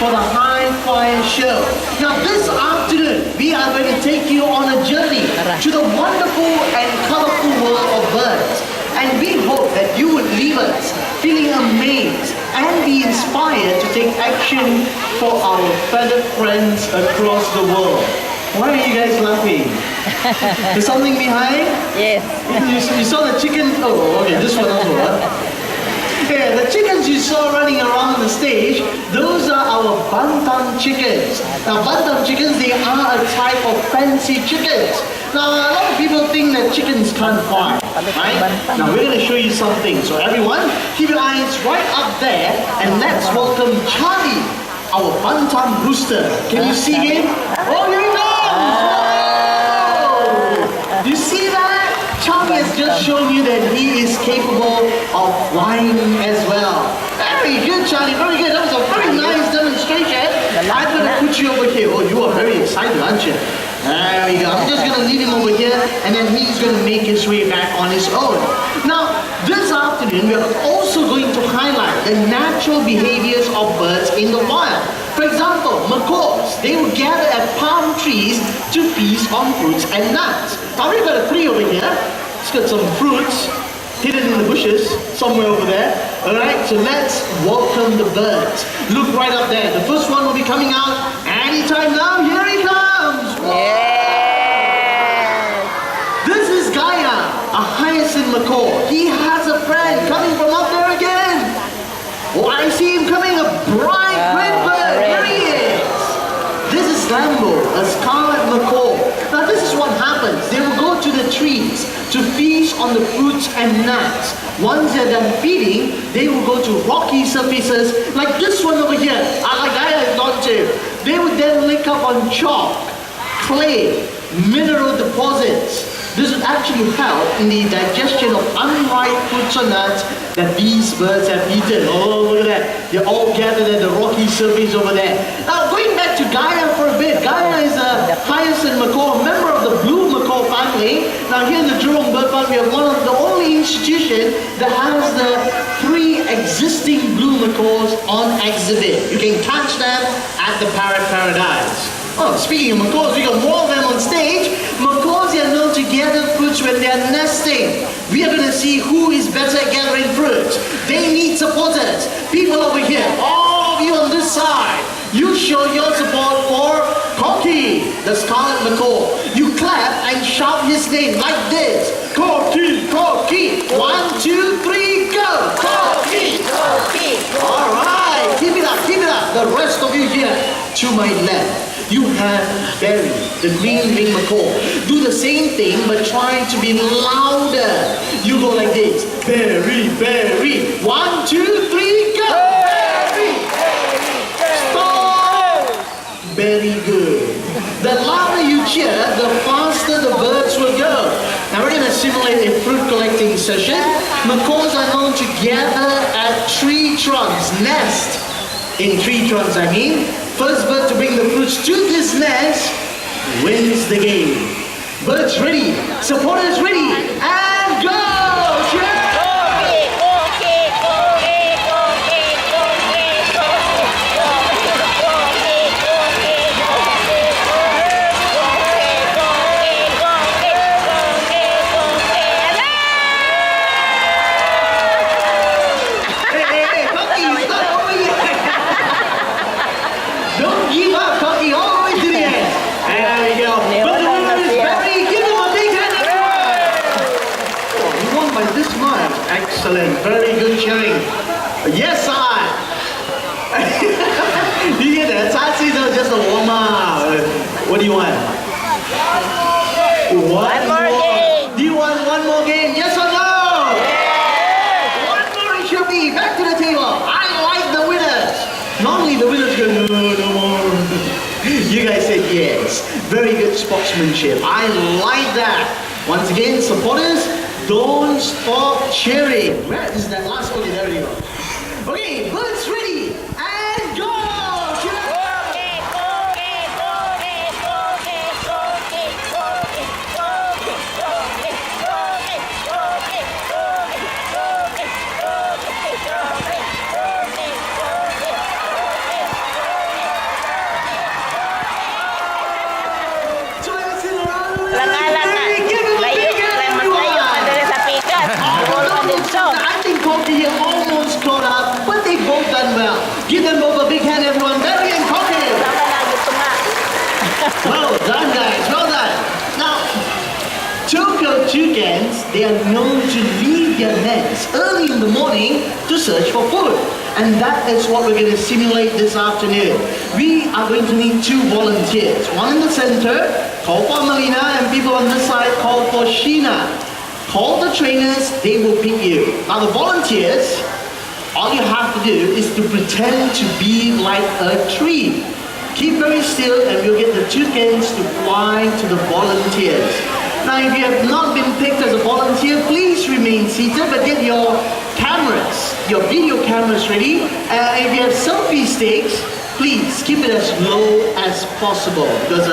For the High Fire Show. Now this afternoon, we are going to take you on a journey to the wonderful and colorful world of birds. And we hope that you would leave us feeling amazed and be inspired to take action for our feathered friends across the world. Why are you guys laughing? There's something behind? Yes. You saw the chicken? Oh, okay, this one also. Yeah, the chickens you saw running around the stage, those are our bantam chickens. Now bantam chickens, they are a type of fancy chickens. Now a lot of people think that chickens can't fly, right? Now we're going to show you something. So everyone, keep your eyes right up there and let's welcome Charlie, our bantam rooster. Can you see him? Oh, here he comes! Whoa! You see that? Charlie has just shown you that he is capable of flying as well. Very good, Charlie, very good. That was a very nice demonstration. I'm going to put you over here. Oh, you are very excited, aren't you? There we go. I'm just going to leave him over here and then he's going to make his way back on his own. Now, this afternoon, we're also going to highlight the natural behaviors of birds in the wild. For example, macaws, they will gather at palm trees to feast on fruits and nuts. Now we've got a tree over here. It's got some fruits hidden in the bushes somewhere over there. Alright, so let's welcome the birds. Look right up there. The first one will be coming out anytime now. Here he comes! Yes. This is Gaia, a hyacinth macaw. He has a friend coming from up there again. Oh, I see him coming, a bright red bird. Here he is. This is Lambo, a scarlet macaw. Now this is what happens. They will go to the trees to feast on the fruits and nuts. Once they're done feeding, they will go to rocky surfaces like this one over here. Like I have gone to. They would then lick up on chalk, clay, mineral deposits. This would actually help in the digestion of unripe fruits or nuts that these birds have eaten. Oh, look at that. They're all gathered at the rocky surface over there. Now, going back to Gaia for a bit. Gaia is a hyacinth macaw, a member of the blue macaw family. Now, here in the Jurong Bird Park, we have one of the only institutions that has the 3 existing blue macaws on exhibit. You can catch them at the Parrot Paradise. Oh, speaking of macaws, we got more of them on stage. Macaws are known to gather fruits when they are nesting. We are going to see who is better at gathering fruits. They need supporters. People over here, all of you on this side, you show your support for Corky, the scarlet macaw. You clap and shout his name like this. Corky, Corky. 1, 2, 3, go. Corky, Corky. All right, keep it up, keep it up. The rest of you here to my left. You have Barry, the green-winged macaw. Do the same thing, but try to be louder. You go like this. Barry, Barry. 1, 2, 3, go. Barry, Barry, stop. Very good. The louder you cheer, the faster the birds will go. Now we're going to simulate a fruit collecting session. Macaws are known to gather at tree trunks, nest in tree trunks, I mean. First bird to bring the fruits to this nest wins the game. Birds ready, supporters ready, and go! Hey, Cocky, stop on by this much. Excellent. Very good cheering. Yes, I. Do you hear that? That was just a warm up. What do you want? One more game. Do you want one more game? Yes or no? Yes. One more it should be. Back to the table. I like the winners. Normally the winners go, no more. You guys said yes. Very good sportsmanship. I like that. Once again, supporters, don't stop cheering. Where is that last one? There we go. Okay, birds ready and go! I think Coffee here almost caught up, but they both done well. Give them both a big hand, everyone. Barry and Coffee. Well done, guys. Well done. Now, Tokyo toucans, they are known to leave their nests early in the morning to search for food. And that is what we're going to simulate this afternoon. We are going to need two volunteers. One in the center, called for Melina, and people on this side called for Sheena. Call the trainers, they will pick you. Now the volunteers, all you have to do is to pretend to be like a tree. Keep very still and we'll get the toucans to fly to the volunteers. Now if you have not been picked as a volunteer, please remain seated, but get your cameras, your video cameras ready. If you have selfie sticks, please keep it as low as possible, because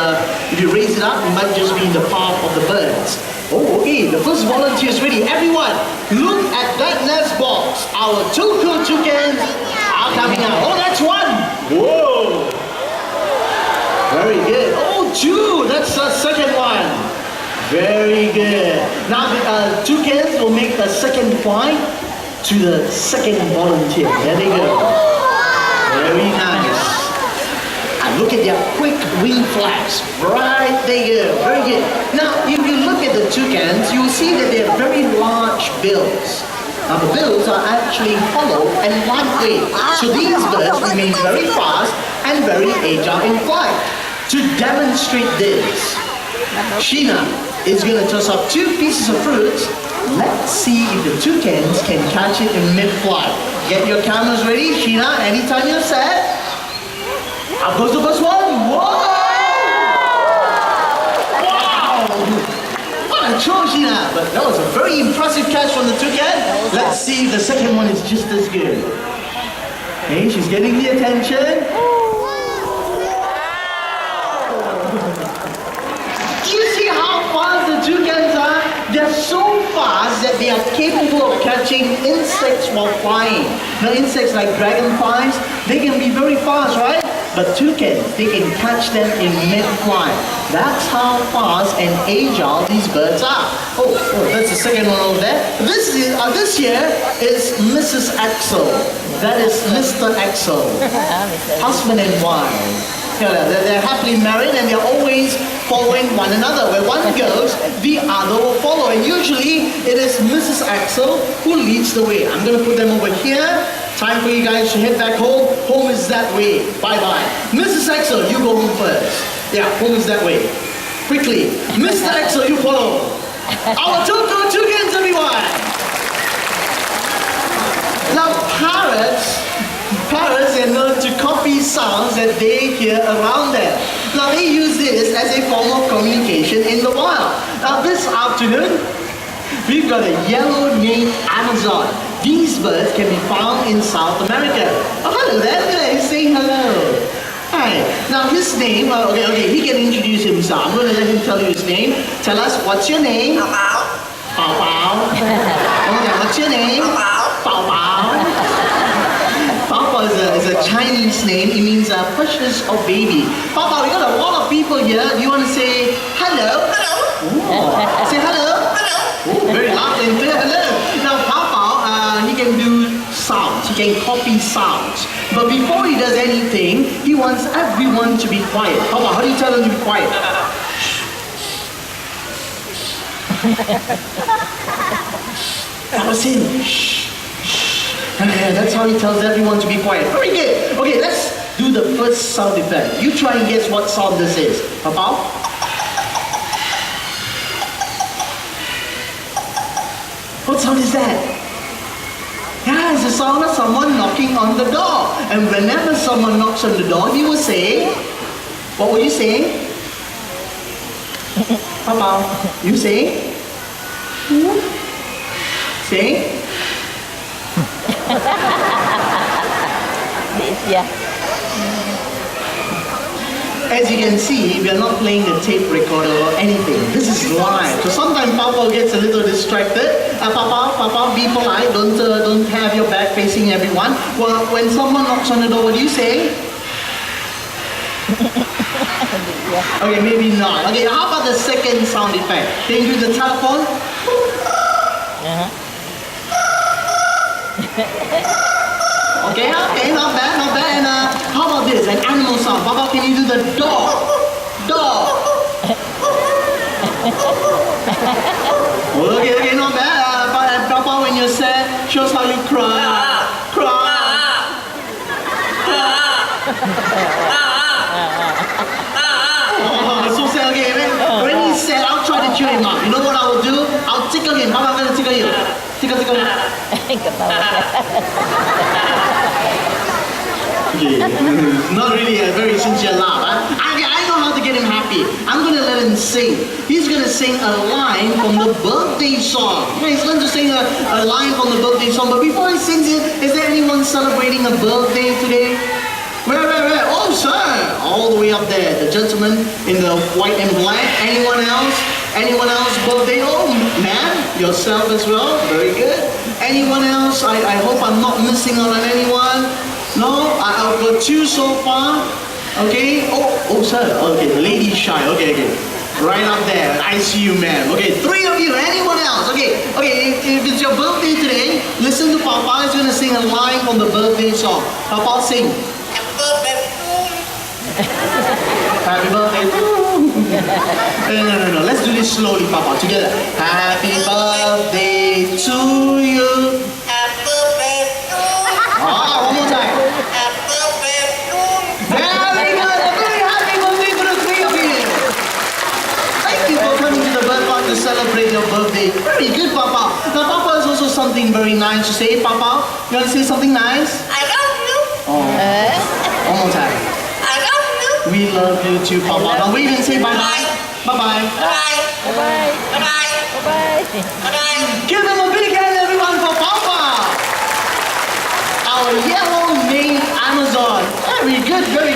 if you raise it up, it might just be in the path of the birds. Oh, okay, the first volunteer is ready. Everyone, look at that nest box. Our Tokyo toucans are coming out. Oh, that's one. Whoa. Very good. Oh, two. That's the second one. Very good. Now the toucans will make a second flight to the second volunteer. There they go. Very nice. Look at their quick wing flaps. Right there. Very good. Now, if you look at the toucans, you will see that they have very large bills. Now, the bills are actually hollow and lightweight. So these birds remain very fast and very agile in flight. To demonstrate this, Sheena is going to toss up two pieces of fruit. Let's see if the toucans can catch it in mid-flight. Get your cameras ready. Sheena, anytime you're set. Up goes the first one. Whoa! Wow! What a throw, Sheena! But that was a very impressive catch from the toucan. Let's see if the second one is just as good. Okay, she's getting the attention. Do you see how fast the toucans are? They're so fast that they are capable of catching insects while flying. Now, insects like dragonflies, they can be very fast, right? But toucans, they can catch them in mid-flight. That's how fast and agile these birds are. Oh, that's the second one over there. This year is Mrs. Axel. That is Mr. Axel. Husband and wife. They're happily married and they're always following one another. Where one goes, the other will follow. And usually it is Mrs. Axel who leads the way. I'm going to put them over here. Time for you guys to head back home. Home is that way. Bye-bye. Mrs. Axel, you go home first. Yeah, home is that way. Quickly. Mr. Axel, you follow. Our Tokyo toucans, everyone. Now, parrots are known to copy sounds that they hear around them. Now, they use this as a form of communication in the wild. Now, this afternoon, we've got a yellow-naped Amazon. These birds can be found in South America. Oh, hello there. He's saying hello. Hi. Now his name, okay, he can introduce himself. I'm going to let him tell you his name. Tell us, what's your name? Pao Pao. Pao Pao. Okay, what's your name? Pao Pao. Pao Pao is a Chinese name. It means precious or baby. Pao Pao, we got a lot of people here. Do you want to say hello? Hello. Ooh. Say hello. Hello. Ooh, very loud and clear. Hello. Now Pao Pao, he can do sounds. He can copy sounds. But before he does anything, he wants everyone to be quiet. How do you tell them to be quiet? Papa saying, shh, shh. And that's how he tells everyone to be quiet. Very good. Okay, let's do the first sound effect. You try and guess what sound this is. Papa? What sound is that? Yeah, it's the sound of someone knocking on the door. And whenever someone knocks on the door, he will say, what will you say? Papa, you say? Say? Yeah. As you can see, we are not playing the tape recorder or anything. This is live. So sometimes Papa gets a little distracted. Papa, be polite. Don't have your back facing everyone. Well, when someone knocks on the door, what do you say? Okay, maybe not. Okay, how about the second sound effect? Can you do the telephone? Okay, not bad. And how about this? An animal sound. Papa, can you do the dog? Okay, not bad. Papa, when you're sad, shows how you cry. Oh, so sad. Okay, when he's sad, I'll try to cheer him up. You know what I will do? I'll tickle him. Papa, I'm gonna tickle you. Tickle. Okay, not really a very sincere laugh. I know how to get him happy. I'm gonna let him sing. He's gonna sing a line from the birthday song. He's going to sing a line from the birthday song. But before he sings it, is there anyone celebrating a birthday today? Where? Oh, sir! All the way up there. The gentleman in the white and black. Anyone else? Anyone else birthday? Oh, man, yourself as well. Very good. Anyone else? I hope I'm not missing out on anyone. No, I've got two so far. Okay. Oh, sir. Okay, the lady's shy. Okay. Right up there. I see you, ma'am. Okay, three of you. Anyone else? Okay. If it's your birthday today, listen to Papa. He's gonna sing a line from the birthday song. Papa, sing. Happy birthday. No. Let's do this slowly, Papa. Together. Happy birthday to you. Happy birthday to you. One more time. Happy birthday to you. Very good. A very happy birthday to the three of you. Thank you for coming to the birth park to celebrate your birthday. Very good, Papa. Now, Papa has also something very nice to say. Papa, you want to say something nice? I love you. One more time. I love you. We love you too, Papa. Now wave and say bye-bye. Bye-bye. Bye. Give them a big hand, everyone, for Papa. Our yellow-maned Amazon. Very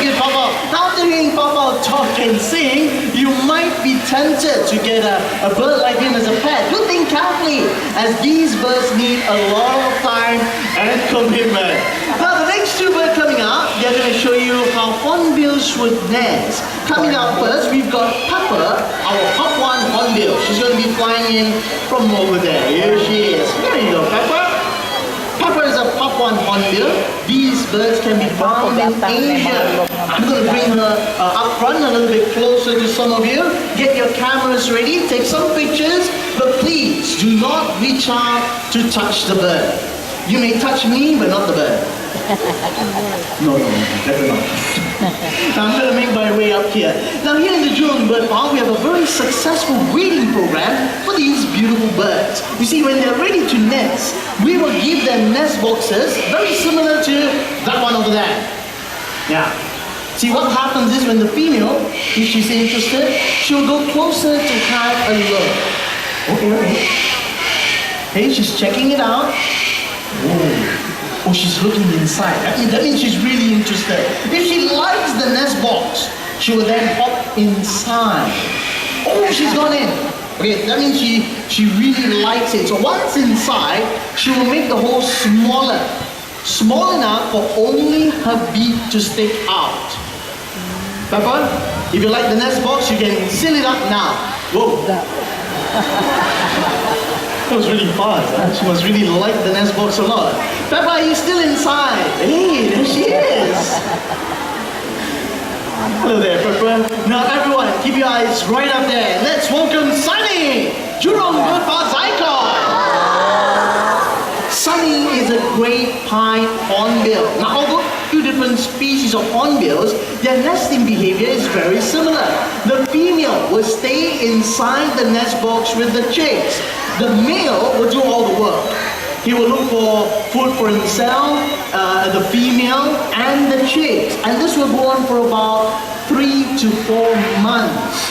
good, Papa. Now after hearing Papa talk and sing, you might be tempted to get a bird like him as a pet. Do think carefully, as these birds need a lot of time and commitment. Now the next two birds coming up, they're going to show you how hornbills should nest. Coming up first, we've got Pepper, our Hop One hornbill. She's going to be flying in from over there. Here she is. There you go, Pepper. Pepper is a Hop One hornbill. These birds can be found in Asia. I'm going to bring her up front a little bit closer to some of you. Get your cameras ready, take some pictures, but please do not reach out to touch the bird. You may touch me, but not the bird. No, better not. Now I'm going to make my way up here. Now here in the Jurong Bird Park, we have a very successful breeding program for these beautiful birds. You see, when they're ready to nest, we will give them nest boxes very similar to that one over there. Yeah. See, what happens is when the female, if she's interested, she'll go closer to have a look. Okay. Hey, she's checking it out. Oh, she's looking inside. That means she's really interested. If she likes the nest box, she will then hop inside. Oh, she's gone in. Okay, that means she really likes it. So once inside, she will make the hole smaller. Small enough for only her beak to stick out. Pepper, if you like the nest box, you can seal it up now. Whoa. That was really fast. She must really like the nest box a lot. Peppa, are you still inside? Hey, there she is. Hello there, Peppa. Now everyone, keep your eyes right up there. Let's welcome Sunny, Jurong Bird Park's icon. Sunny is a great pine hornbill. Now, although two different species of hornbills, their nesting behavior is very similar. The female will stay inside the nest box with the chicks. The male will do all the work. He will look for food for himself, the female, and the chicks. And this will go on for about 3 to 4 months.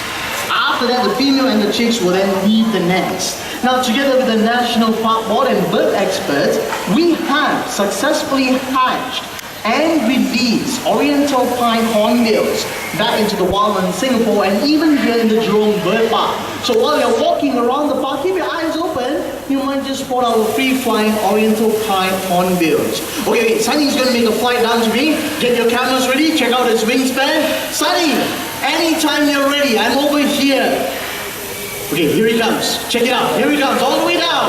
After that, the female and the chicks will then leave the nest. Now, together with the National Park Board and bird experts, we have successfully hatched and released Oriental pine hornbills back into the wild in Singapore and even here in the Jurong Bird Park. So while you're walking around the park, keep your eyes open. You might just spot our free-flying Oriental pine hornbills. Okay, wait, Sunny's going to make a flight down to me. Get your cameras ready. Check out his wingspan. Sunny, anytime you're ready, I'm over here. Okay, here he comes. Check it out. Here he comes, all the way down.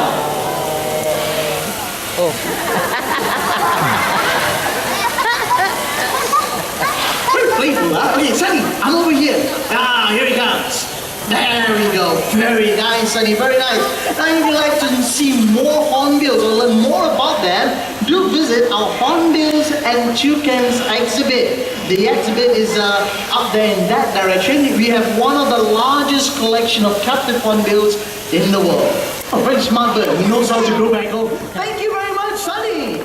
Very playful, huh? Okay, Sunny, I'm over here. Here he comes. There we go. Very nice, Sunny. Very nice. Now, if you'd like to see more hornbills or learn more about them, do visit our Hornbills and Toucans exhibit. The exhibit is up there in that direction. We have one of the largest collection of captive hornbills in the world. A very smart bird. He knows how to go back home. Thank you very much, Sunny.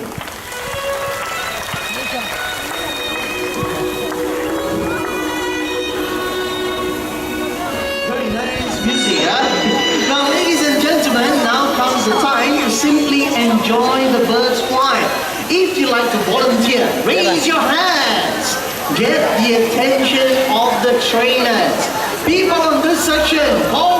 Very nice music, huh? Now, ladies and gentlemen, now comes the time to simply enjoy the bird's flight. If you'd like to volunteer, raise your hands. Get the attention of the trainers. People on this section, hold